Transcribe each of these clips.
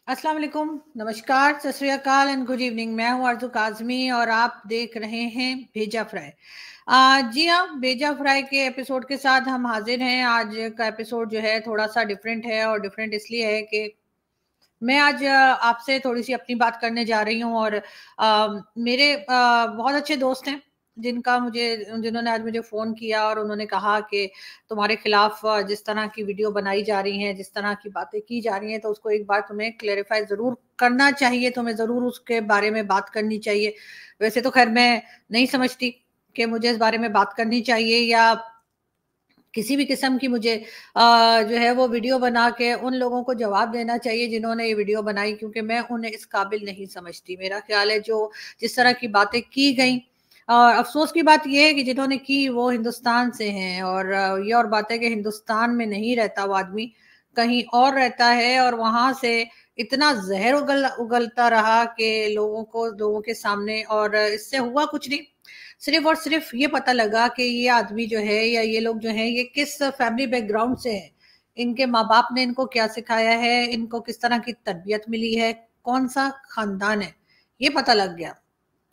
अस्सलाम वालेकुम, नमस्कार, सत श्री अकाल एंड गुड इवनिंग। मैं हूं आरज़ू काज़मी और आप देख रहे हैं भेजा फ्राई। जी हाँ, भेजा फ्राई के एपिसोड के साथ हम हाजिर हैं। आज का एपिसोड जो है थोड़ा-सा डिफरेंट है और डिफरेंट इसलिए है कि मैं आज आपसे थोड़ी-सी अपनी बात करने जा रही हूँ और मेरे बहुत अच्छे दोस्त हैं, जिन्होंने आज मुझे फ़ोन किया और उन्होंने कहा कि तुम्हारे खिलाफ जिस तरह की वीडियो बनाई जा रही हैं, जिस तरह की बातें की जा रही हैं, तो उसको एक बार तुम्हें क्लैरिफ़ाई ज़रूर करना चाहिए, तुम्हें ज़रूर उसके बारे में बात करनी चाहिए। वैसे तो ख़ैर मैं नहीं समझती कि मुझे इस बारे में बात करनी चाहिए या किसी भी किस्म की मुझे जो है वो वीडियो बना के उन लोगों को जवाब देना चाहिए जिन्होंने ये वीडियो बनाई, क्योंकि मैं उन्हें इस काबिल नहीं समझती। मेरा ख्याल है जो जिस तरह की बातें की गई, अफ़सोस की बात ये है कि जिन्होंने की वो हिंदुस्तान से हैं और ये और बात है कि हिंदुस्तान में नहीं रहता वो आदमी, कहीं और रहता है और वहाँ से इतना ज़हर उगलता रहा कि लोगों के सामने, और इससे हुआ कुछ नहीं। सिर्फ़ और सिर्फ़ ये पता लगा कि ये आदमी जो है या ये लोग जो हैं ये किस फैमिली बैकग्राउंड से हैं। इनके माँ-बाप ने इनको क्या सिखाया है, इनको किस तरह की तरबियत मिली है, कौन-सा ख़ानदान है, ये पता लग गया।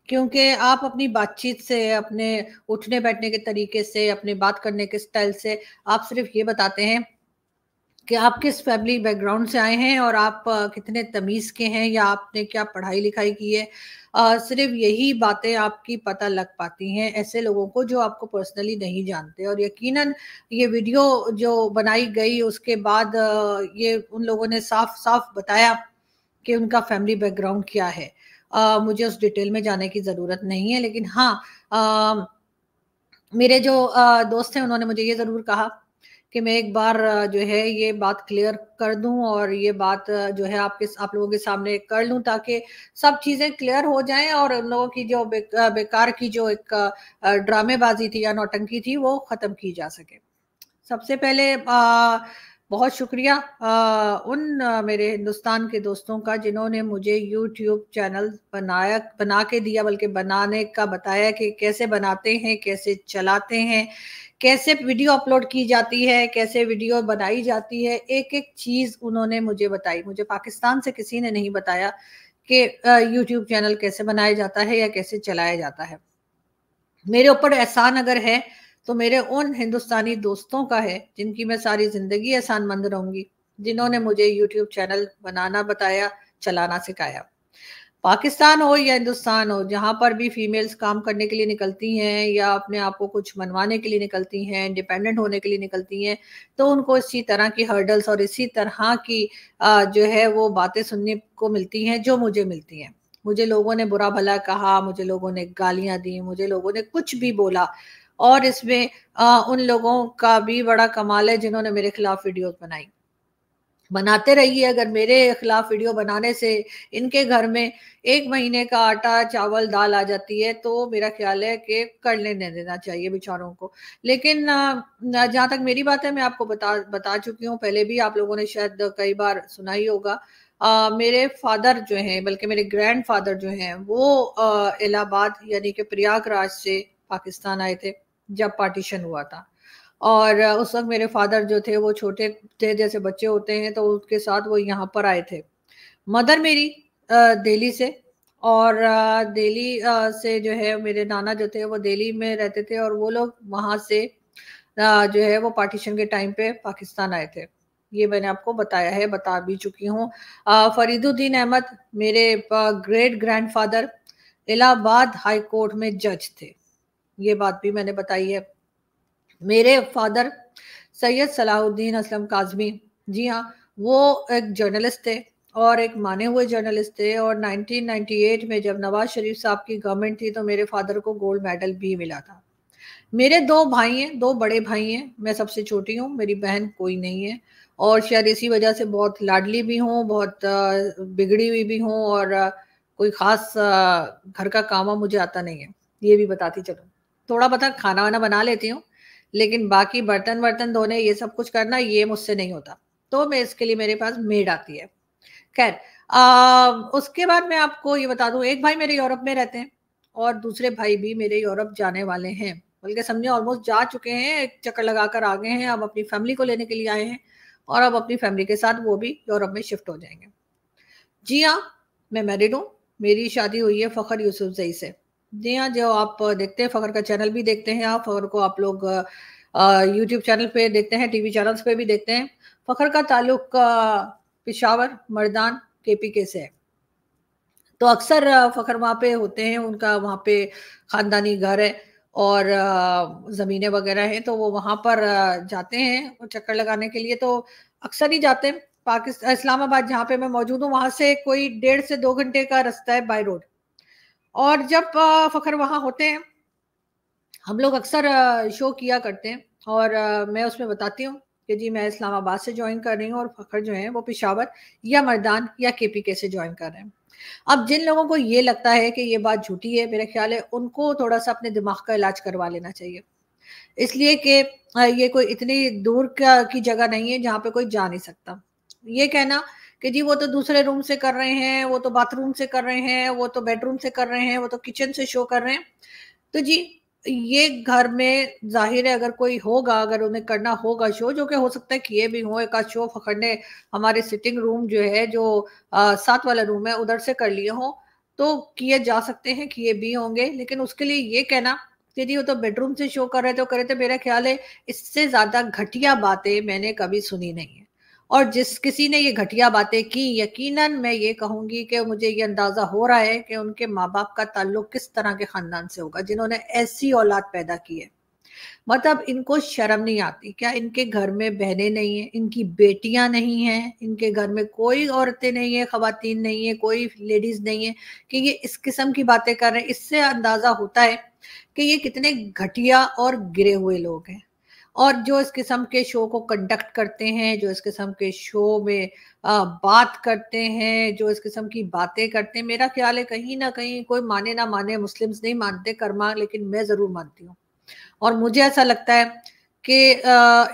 क्योंकि आप अपनी बातचीत से, अपने उठने-बैठने के तरीके से, अपने बात करने के स्टाइल से आप सिर्फ़ ये बताते हैं कि आप किस फैमिली बैकग्राउंड से आए हैं और आप कितने तमीज़ के हैं या आपने क्या पढ़ाई-लिखाई की है। सिर्फ़ यही बातें आपकी पता लग पाती हैं ऐसे लोगों को जो आपको पर्सनली नहीं जानते, और यकीनन ये वीडियो जो बनाई गई उसके बाद ये उन लोगों ने साफ-साफ बताया कि उनका फैमिली बैकग्राउंड क्या है। मुझे उस डिटेल में जाने की ज़रूरत नहीं है, लेकिन हाँ, अ मेरे जो दोस्त हैं उन्होंने मुझे ये ज़रूर कहा कि मैं एक बार जो है ये बात क्लियर कर दूँ और ये बात जो है आप लोगों के सामने कर लूँ, ताकि सब चीज़ें क्लियर हो जाएँ और उन लोगों की जो बेकार की जो एक ड्रामेबाज़ी थी या नौटंकी थी वो ख़त्म की जा सके। सबसे पहले बहुत शुक्रिया उन मेरे हिंदुस्तान के दोस्तों का जिन्होंने मुझे यूट्यूब चैनल बना के दिया, बल्कि बनाने का बताया कि कैसे बनाते हैं, कैसे चलाते हैं, कैसे वीडियो अपलोड की जाती है, कैसे वीडियो बनाई जाती है, एक-एक चीज़ उन्होंने मुझे बताई। मुझे पाकिस्तान से किसी ने नहीं बताया कि यूट्यूब चैनल कैसे बनाया जाता है या कैसे चलाया जाता है। मेरे ऊपर एहसान अगर है, तो मेरे उन हिंदुस्तानी दोस्तों का है, जिनकी मैं सारी ज़िंदगी एहसानमंद रहूँगी, जिन्होंने मुझे यूट्यूब चैनल बनाना बताया, चलाना सिखाया। पाकिस्तान हो या हिंदुस्तान हो, जहाँ पर भी फीमेल्स काम करने के लिए निकलती हैं या अपने आप को कुछ मनवाने के लिए निकलती हैं, इंडिपेंडेंट होने के लिए निकलती हैं, तो उनको इसी तरह की हर्डल्स और इसी तरह की जो है वो बातें सुनने को मिलती हैं, जो मुझे मिलती हैं। मुझे लोगों ने बुरा-भला कहा, मुझे लोगों ने गालियाँ दी, मुझे लोगों ने कुछ भी बोला, और इसमें उन लोगों का भी बड़ा कमाल है जिन्होंने मेरे खिलाफ वीडियोज़ बनाई। बनाते रहिए, अगर मेरे खिलाफ वीडियो बनाने से इनके घर में 1 महीने का आटा, चावल, दाल आ जाती है, तो मेरा ख़्याल है कि कर लेने देना चाहिए बेचारों को। लेकिन जहाँ तक मेरी बात है, मैं आपको बता बता चुकी हूँ, पहले भी आप लोगों ने शायद कई बार सुना ही होगा। मेरे फ़ादर जो हैं, बल्कि मेरे ग्रैंडफ़ादर जो हैं, वो इलाहाबाद यानी कि प्रयागराज से पाकिस्तान आए थे, जब पार्टीशन हुआ था। और उस वक़्त मेरे फ़ादर जो थे वो छोटे थे, जैसे बच्चे होते हैं, तो उसके साथ वो यहाँ पर आए थे। मदर मेरी दिल्ली से, और दिल्ली से जो है मेरे नाना जो थे वो दिल्ली में रहते थे और वो लोग वहाँ से जो है वो पार्टीशन के टाइम पे पाकिस्तान आए थे। ये मैंने आपको बताया है, बता भी चुकी हूँ। फरीदुद्दीन अहमद मेरे great grandfather Allahabad high court में जज थे। ये बात भी मैंने बताई है। मेरे फादर सैयद सलाहुद्दीन असलम काज़मी, जी हाँ, वो एक जर्नलिस्ट थे और एक माने हुए जर्नलिस्ट थे, और 1998 में जब नवाज़ शरीफ साहब की गवर्नमेंट थी, तो मेरे फादर को गोल्ड मेडल भी मिला था। मेरे 2 भाई हैं, 2 बड़े भाई हैं, मैं सबसे छोटी हूँ, मेरी बहन कोई नहीं है, और शायद इसी वजह से बहुत लाडली भी हूँ, बहुत बिगड़ी हुई भी हूँ, और कोई ख़ास घर का काम-वाम मुझे आता नहीं है, ये भी बताती चलूँ। थोड़ा-बहुत खाना-वाना बना लेती हूँ, लेकिन बाकी बर्तन-वर्तन धोने, ये सब कुछ करना, ये मुझसे नहीं होता। तो मैं इसके लिए मेरे पास मेड आती है। ख़ैर, उसके बाद मैं आपको ये बता दूँ, एक भाई मेरे यूरोप में रहते हैं और दूसरे भाई भी मेरे यूरोप जाने वाले हैं। बल्कि समझिए ऑलमोस्ट जा चुके हैं, एक चक्कर लगाकर आ गए हैं, अब अपनी फैमिली को लेने के लिए आए हैं और अब अपनी फैमिली के साथ वो भी यूरोप में शिफ्ट हो जाएँगे। जी हाँ, मैं मैरिड हूँ। मेरी शादी हुई है फ़खर यूसुफ़ज़ई से। जी हाँ, जो आप देखते हैं फ़खर का चैनल भी देखते हैं आप, फ़खर को आप लोग यूट्यूब चैनल पे देखते हैं, टीवी चैनल्स पे भी देखते हैं। फ़खर का ताल्लुक पेशावर, मर्दान, केपीके से है। तो अक्सर फ़खर वहाँ पे होते हैं, उनका वहाँ पे ख़ानदानी घर है और ज़मीनें वग़ैरह हैं, तो वो वहाँ पर जाते हैं वो चक्कर लगाने के लिए, तो अक्सर ही जाते हैं। इस्लामाबाद जहाँ पे मैं मौजूद हूँ, वहाँ से कोई 1.5 से 2 घंटे का रास्ता है बाय रोड। और जब फ़खर वहाँ होते हैं, हम लोग अक्सर शो किया करते हैं और मैं उसमें बताती हूँ कि जी मैं इस्लामाबाद से जॉइन कर रही हूँ और फ़खर जो हैं वो पेशावर या मर्दान या केपीके से जॉइन कर रहे हैं। अब जिन लोगों को ये लगता है कि ये बात झूठी है, मेरे ख़्याल है उनको थोड़ा-सा अपने दिमाग का इलाज करवा लेना चाहिए। इसलिए कि ये कोई इतनी दूर का की जगह नहीं है जहाँ पे कोई जा नहीं सकता। ये कहना कि जी वो तो दूसरे रूम से कर रहे हैं, वो तो बाथरूम से कर रहे हैं, वो तो बेडरूम से कर रहे हैं, वो तो किचन से शो कर रहे हैं। तो जी, ये घर में ज़ाहिर है अगर कोई होगा, अगर उन्हें करना होगा शो, जो कि हो सकता है किए भी हों, एक आध शो फ़खर ने हमारे सिटिंग रूम जो है, जो साथ वाला रूम है, उधर से कर लिए हों, तो किए जा सकते हैं, किए भी होंगे। लेकिन उसके लिए ये कहना कि जी वो तो बेडरूम से शो कर रहे थे, वो कर रहे थे, मेरा ख़्याल है इससे ज़्यादा घटिया बातें मैंने कभी सुनी नहीं है। और जिस किसी ने ये घटिया बातें की, यकीनन मैं ये कहूँगी कि मुझे ये अंदाज़ा हो रहा है कि उनके माँ-बाप का ताल्लुक किस तरह के ख़ानदान से होगा, जिन्होंने ऐसी औलाद पैदा की है। मतलब इनको शर्म नहीं आती क्या? इनके घर में बहनें नहीं हैं, इनकी बेटियाँ नहीं हैं, इनके घर में कोई औरतें नहीं हैं, ख़वातीन नहीं हैं, कोई लेडीज़ नहीं है कि ये इस किस्म की बातें कर रहे हैं। इससे अंदाज़ा होता है कि ये कितने घटिया और गिरे हुए लोग हैं। और जो इस किस्म के शो को कंडक्ट करते हैं, जो इस किस्म के शो में बात करते हैं, जो इस किस्म की बातें करते हैं, मेरा ख़्याल है कहीं न कहीं कोई माने ना माने, मुस्लिम्स नहीं मानते कर्मा, लेकिन मैं ज़रूर मानती हूँ। और मुझे ऐसा लगता है कि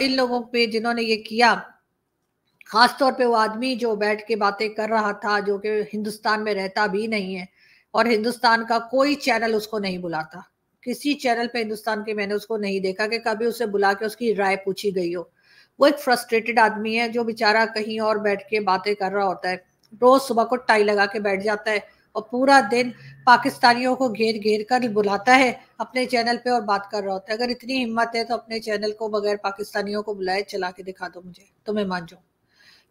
इन लोगों पे जिन्होंने ये किया, ख़ास तौर पे वो आदमी जो बैठ के बातें कर रहा था, जो कि हिंदुस्तान में रहता भी नहीं है और हिंदुस्तान का कोई चैनल उसको नहीं बुलाता। किसी चैनल पे हिंदुस्तान के मैंने उसको नहीं देखा कि कभी उसे बुला के उसकी राय पूछी गई हो। वो एक फ्रस्ट्रेटेड आदमी है जो बेचारा कहीं और बैठ के बातें कर रहा होता है। रोज़ सुबह को टाई लगा के बैठ जाता है और पूरा दिन पाकिस्तानियों को घेर-घेर कर बुलाता है अपने चैनल पे और बात कर रहा होता है। अगर इतनी हिम्मत है तो अपने चैनल को बगैर पाकिस्तानियों को बुलाए चला के दिखा दो मुझे, तो मैं मान जाऊँ।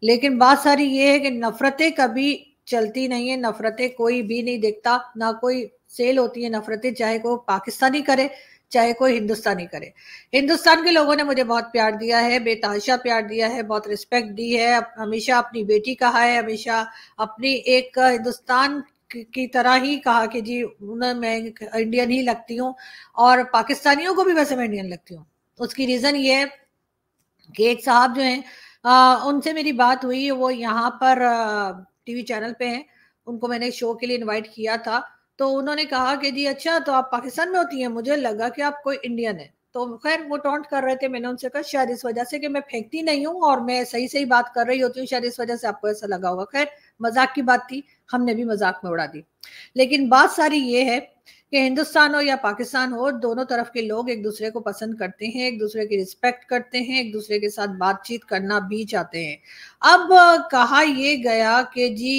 लेकिन बात सारी ये है कि नफ़रतें कभी चलती नहीं है, नफ़रतें कोई भी नहीं देखता, ना कोई सेल होती है नफ़रतें, चाहे कोई पाकिस्तानी करे, चाहे कोई हिंदुस्तानी करे। हिंदुस्तान के लोगों ने मुझे बहुत प्यार दिया है, बेतहाशा प्यार दिया है, बहुत रिस्पेक्ट दी है, हमेशा अपनी बेटी कहा है, हमेशा अपनी एक हिंदुस्तान की तरह ही कहा कि जी मैं इंडियन ही लगती हूँ और पाकिस्तानियों को भी वैसे मैं इंडियन लगती हूँ। उसकी रीज़न ये है कि एक साहब जो हैं उनसे मेरी बात हुई, वो यहाँ पर टीवी चैनल पे हैं, उनको मैंने शो के लिए इनवाइट किया था, तो उन्होंने कहा कि जी अच्छा तो आप पाकिस्तान में होती हैं, मुझे लगा कि आप कोई इंडियन हैं। तो ख़ैर वो टॉन्ट कर रहे थे, मैंने उनसे कहा शायद इस वजह से कि मैं फेंकती नहीं हूँ और मैं सही-सही बात कर रही होती हूँ, शायद इस वजह से आपको ऐसा लगा होगा। ख़ैर मज़ाक की बात थी, हमने भी मज़ाक में उड़ा दी। लेकिन बात सारी ये है कि हिंदुस्तान हो या पाकिस्तान हो, दोनों तरफ के लोग एक-दूसरे को पसंद करते हैं, एक-दूसरे की रिस्पेक्ट करते हैं, एक-दूसरे के साथ बातचीत करना भी चाहते हैं। अब कहा ये गया कि जी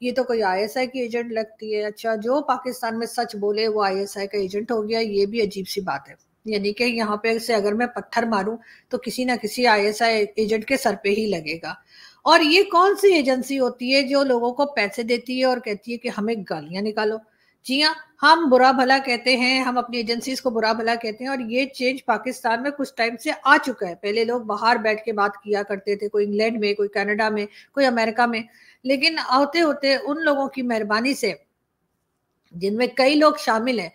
ये तो कोई आईएसआई की एजेंट लगती है। अच्छा, जो पाकिस्तान में सच बोले वो आईएसआई का एजेंट हो गया, ये भी अजीब-सी बात है। यानी कि यहाँ पे से अगर मैं पत्थर मारूँ, तो किसी न किसी आईएसआई एजेंट के सर पे ही लगेगा। और ये कौन-सी एजेंसी होती है जो लोगों को पैसे देती है और कहती है कि हमें गालियाँ निकालो? जी हाँ, हम बुरा-भला कहते हैं, हम अपनी एजेंसीज़ को बुरा-भला कहते हैं और ये चेंज पाकिस्तान में कुछ टाइम से आ चुका है। पहले लोग बाहर बैठ के बात किया करते थे, कोई इंग्लैंड में, कोई कनाडा में, कोई अमेरिका में। लेकिन होते-होते उन लोगों की मेहरबानी से, जिनमें कई लोग शामिल हैं,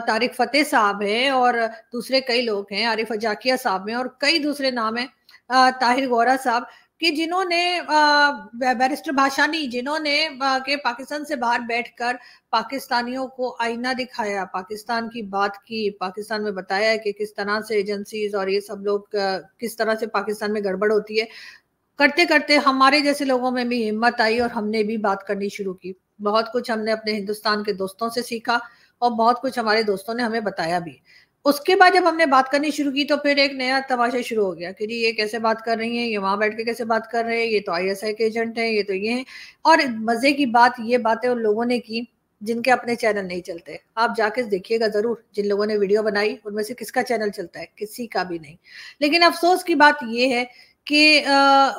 तारिक फ़तेह साहब हैं और दूसरे कई लोग हैं, आरिफ अजाकिया साहब हैं और कई दूसरे नाम हैं, ताहिर गौहरा साहब, कि जिन्होंने बैरिस्टर भाषानी, जिन्होंने के पाकिस्तान से बाहर बैठकर पाकिस्तानियों को आईना दिखाया, पाकिस्तान की बात की, पाकिस्तान में बताया कि किस तरह से एजेंसीज़ और ये सब लोग किस तरह से पाकिस्तान में गड़बड़ होती है। करते-करते हमारे जैसे लोगों में भी हिम्मत आई और हमने भी बात करनी शुरू की। बहुत कुछ हमने अपने हिंदुस्तान के दोस्तों से सीखा और बहुत कुछ हमारे दोस्तों ने हमें बताया भी। उसके बाद जब हमने बात करनी शुरू की तो फिर एक नया तमाशा शुरू हो गया कि जी ये कैसे बात कर रही हैं, ये वहां बैठ के कैसे बात कर रहे हैं, ये तो आईएसआई के एजेंट हैं, ये तो ये हैं। और मजे की बात, ये बातें उन लोगों ने की जिनके अपने चैनल नहीं चलते। आप जाके देखिएगा जरूर, जिन लोगों ने वीडियो बनाई उनमें से किसका चैनल चलता है? किसी का भी नहीं। लेकिन अफसोस की बात ये है कि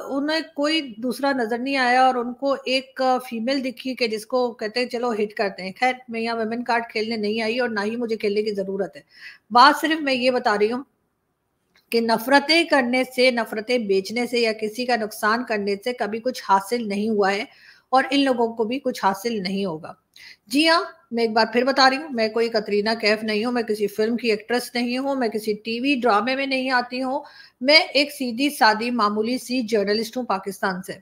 उन्हें कोई दूसरा नजर नहीं आया और उनको एक फीमेल दिखी कि जिसको कहते हैं चलो हिट करते हैं। खैर, मैं यहाँ वुमेन कार्ड खेलने नहीं आई और ना ही मुझे खेलने की जरूरत है। बात सिर्फ मैं ये बता रही हूँ कि नफरतें करने से, नफरतें बेचने से या किसी का नुकसान करने से कभी कुछ हासिल नहीं हुआ है और इन लोगों को भी कुछ हासिल नहीं होगा। जी हाँ, मैं एक बार फिर बता रही हूँ, मैं कोई कतरीना कैफ नहीं हूँ, मैं किसी फिल्म की एक्ट्रेस नहीं हूँ, मैं किसी टीवी ड्रामे में नहीं आती हूँ। मैं एक सीधी सादी मामूली सी जर्नलिस्ट हूँ पाकिस्तान से।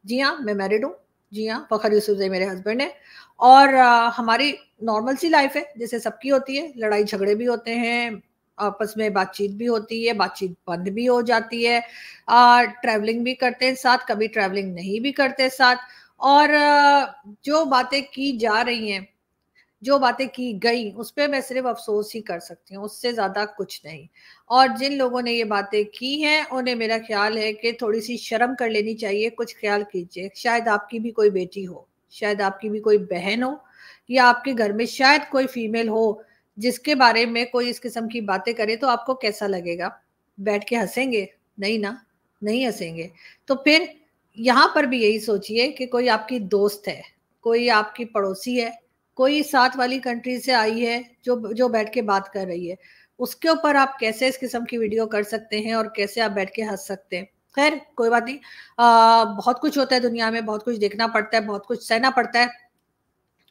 जी हाँ, मैं मैरिड हूँ। जी हाँ, फखर यूसुफजई मेरे हस्बैंड है। और हमारी नॉर्मल सी लाइफ है जैसे सबकी होती है। लड़ाई झगड़े भी होते हैं, आपस में बातचीत भी होती है, बातचीत बंद भी हो जाती है, ट्रैवलिंग भी करते हैं साथ, कभी ट्रैवलिंग नहीं भी करते साथ। और जो बातें की जा रही हैं, जो बातें की गई, उस पर मैं सिर्फ अफसोस ही कर सकती हूँ, उससे ज्यादा कुछ नहीं। और जिन लोगों ने ये बातें की हैं उन्हें मेरा ख्याल है कि थोड़ी सी शर्म कर लेनी चाहिए। कुछ ख्याल कीजिए, शायद आपकी भी कोई बेटी हो, शायद आपकी भी कोई बहन हो, या आपके घर में शायद कोई फीमेल हो जिसके बारे में कोई इस किस्म की बातें करे, तो आपको कैसा लगेगा? बैठ के हंसेंगे? नहीं ना, नहीं हंसेंगे। तो फिर यहाँ पर भी यही सोचिए कि कोई आपकी दोस्त है, कोई आपकी पड़ोसी है, कोई साथ वाली कंट्री से आई है जो जो बैठ के बात कर रही है, उसके ऊपर आप कैसे इस किस्म की वीडियो कर सकते हैं और कैसे आप बैठ के हंस सकते हैं? खैर, कोई बात नहीं। बहुत कुछ होता है दुनिया में, बहुत कुछ देखना पड़ता है, बहुत कुछ सहना पड़ता है।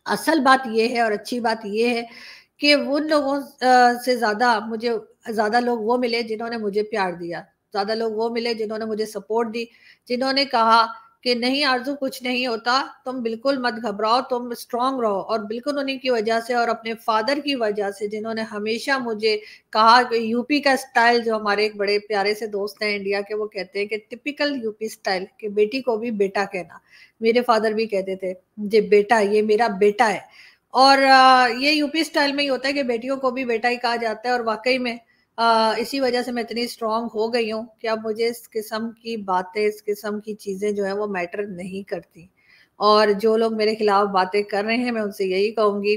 असल बात ये है और अच्छी बात ये है कि उन लोगों से ज्यादा लोग वो मिले जिन्होंने मुझे प्यार दिया, ज्यादा लोग वो मिले जिन्होंने मुझे सपोर्ट दी, जिन्होंने कहा कि नहीं आरजू, कुछ नहीं होता, तुम बिल्कुल मत घबराओ, तुम स्ट्रांग रहो। और बिल्कुल उन्हीं की वजह से और अपने फादर की वजह से, जिन्होंने हमेशा मुझे कहा कि यूपी का स्टाइल, जो हमारे एक बड़े प्यारे से दोस्त हैं इंडिया के, वो कहते हैं कि टिपिकल यूपी स्टाइल, कि बेटी को भी बेटा कहना। मेरे फादर भी कहते थे मुझे बेटा, ये मेरा बेटा है। और ये यूपी स्टाइल में ही होता है कि बेटियों को भी बेटा ही कहा जाता है। और वाकई में इसी वजह से मैं इतनी स्ट्रांग हो गई हूँ कि अब मुझे इस किस्म की बातें, इस किस्म की चीजें जो है वो मैटर नहीं करती। और जो लोग मेरे खिलाफ बातें कर रहे हैं, मैं उनसे यही कहूंगी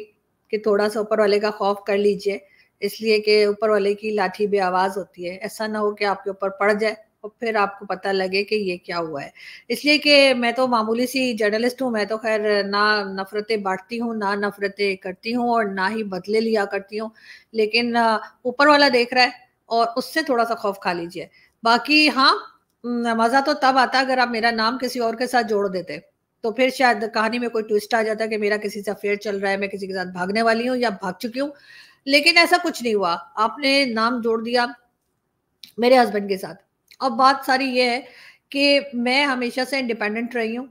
कि थोड़ा सा ऊपर वाले का खौफ कर लीजिए, इसलिए कि ऊपर वाले की लाठी भी आवाज होती है। ऐसा ना हो कि आपके ऊपर पड़ जाए और फिर आपको पता लगे कि ये क्या हुआ है। इसलिए कि मैं तो मामूली सी जर्नलिस्ट हूँ, मैं तो खैर ना नफरतें बांटती हूँ, ना नफरतें करती हूँ, और ना ही बदले लिया करती हूँ। लेकिन ऊपर वाला देख रहा है और उससे थोड़ा सा खौफ खा लीजिए। बाकी हाँ, मजा तो तब आता अगर आप मेरा नाम किसी और के साथ जोड़ देते, तो फिर शायद कहानी में कोई ट्विस्ट आ जाता कि मेरा किसी से अफेयर चल रहा है, मैं किसी के साथ भागने वाली हूँ या भाग चुकी हूँ। लेकिन ऐसा कुछ नहीं हुआ, आपने नाम जोड़ दिया मेरे हस्बैंड के साथ। अब बात सारी ये है कि मैं हमेशा से इंडिपेंडेंट रही हूँ।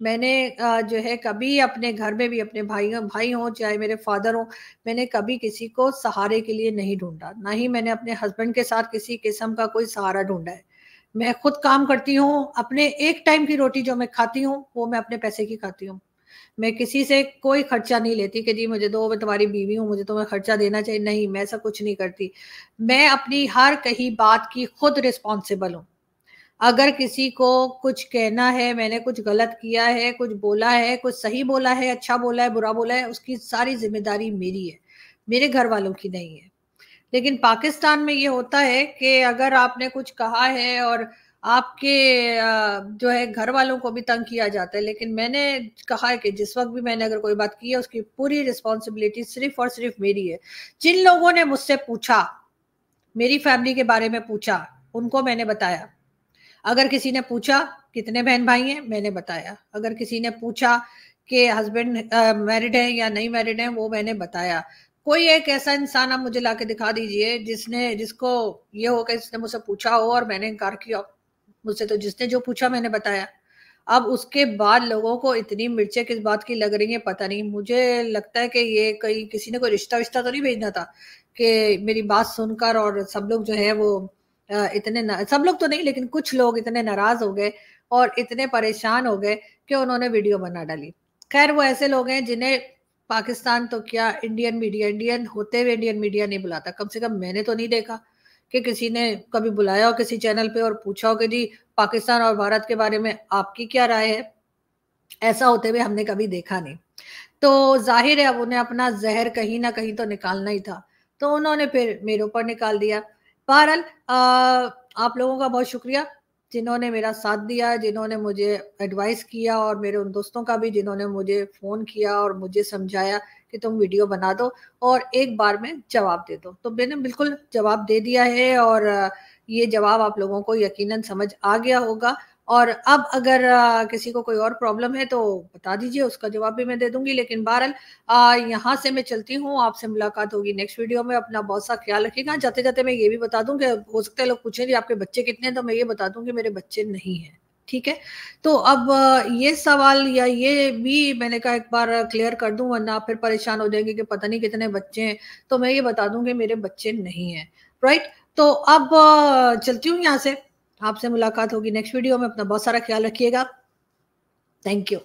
मैंने जो है कभी अपने घर में भी, अपने भाई हो चाहे मेरे फादर हो, मैंने कभी किसी को सहारे के लिए नहीं ढूंढा, ना ही मैंने अपने हस्बैंड के साथ किसी किस्म का कोई सहारा ढूंढा है। मैं खुद काम करती हूँ, अपने एक टाइम की रोटी जो मैं खाती हूँ वो मैं अपने पैसे की खाती हूँ। मैं किसी से कोई खर्चा नहीं लेती कि जी मुझे दो, मैं तुम्हारी बीवी हूँ, मुझे तुम्हें खर्चा देना चाहिए। नहीं, मैं ऐसा कुछ नहीं करती। मैं अपनी हर कही बात की खुद रिस्पॉन्सिबल हूँ। अगर किसी को कुछ कहना है, मैंने कुछ गलत किया है, कुछ बोला है, कुछ सही बोला है, अच्छा बोला है, बुरा बोला है, उसकी सारी जिम्मेदारी मेरी है, मेरे घर वालों की नहीं है। लेकिन पाकिस्तान में ये होता है कि अगर आपने कुछ कहा है और आपके जो है घर वालों को भी तंग किया जाता है। लेकिन मैंने कहा है कि जिस वक्त भी मैंने अगर कोई बात की है, उसकी पूरी रिस्पॉन्सिबिलिटी सिर्फ और सिर्फ मेरी है। जिन लोगों ने मुझसे पूछा, मेरी फैमिली के बारे में पूछा, उनको मैंने बताया। अगर किसी ने पूछा कितने बहन भाई हैं, मैंने बताया। अगर किसी ने पूछा कि हस्बैंड मैरिड है या नहीं मैरिड है, वो मैंने बताया। कोई एक ऐसा इंसान आप मुझे लाके दिखा दीजिए जिसको ये हो कि जिसने मुझसे पूछा हो और मैंने इनकार किया हो। मुझसे तो जिसने जो पूछा मैंने बताया। अब उसके बाद लोगों को इतनी मिर्चें किस बात की लग रही है पता नहीं। मुझे लगता है कि ये कहीं किसी ने कोई रिश्ता विश्ता तो नहीं भेजना था कि मेरी बात सुनकर और सब लोग जो है वो सब लोग तो नहीं, लेकिन कुछ लोग इतने नाराज हो गए और इतने परेशान हो गए कि उन्होंने वीडियो बना डाली। खैर, वो ऐसे लोग हैं जिन्हें पाकिस्तान तो क्या, इंडियन मीडिया, इंडियन होते हुए इंडियन मीडिया नहीं बुलाता। कम से कम मैंने तो नहीं देखा कि किसी ने कभी बुलाया हो किसी चैनल पे और पूछा हो कि जी पाकिस्तान और भारत के बारे में आपकी क्या राय है। ऐसा होते हुए हमने कभी देखा नहीं। तो जाहिर है अब उन्हें अपना जहर कहीं ना कहीं तो निकालना ही था, तो उन्होंने फिर मेरे ऊपर निकाल दिया। बहरहाल आप लोगों का बहुत शुक्रिया जिन्होंने मेरा साथ दिया, जिन्होंने मुझे एडवाइस किया, और मेरे उन दोस्तों का भी जिन्होंने मुझे फ़ोन किया और मुझे समझाया कि तुम वीडियो बना दो और एक बार में जवाब दे दो। तो मैंने बिल्कुल जवाब दे दिया है, और ये जवाब आप लोगों को यकीनन समझ आ गया होगा। और अब अगर किसी को कोई और प्रॉब्लम है तो बता दीजिए, उसका जवाब भी मैं दे दूंगी। लेकिन बहरहाल यहाँ से मैं चलती हूँ, आपसे मुलाकात होगी नेक्स्ट वीडियो में। अपना बहुत सा ख्याल रखिएगा। जाते जाते मैं ये भी बता दूं कि हो सकता है लोग पूछें जी आपके बच्चे कितने हैं, तो मैं ये बता दूं कि मेरे बच्चे नहीं हैं। ठीक है, तो अब ये सवाल या ये भी मैंने कहा एक बार क्लियर कर दूं, वरना आप फिर परेशान हो जाएंगे कि पता नहीं कितने बच्चे हैं। तो मैं ये बता दूं कि मेरे बच्चे नहीं हैं। राइट, तो अब चलती हूँ यहाँ से। आपसे मुलाकात होगी नेक्स्ट वीडियो में। अपना बहुत सारा ख्याल रखिएगा। Thank you.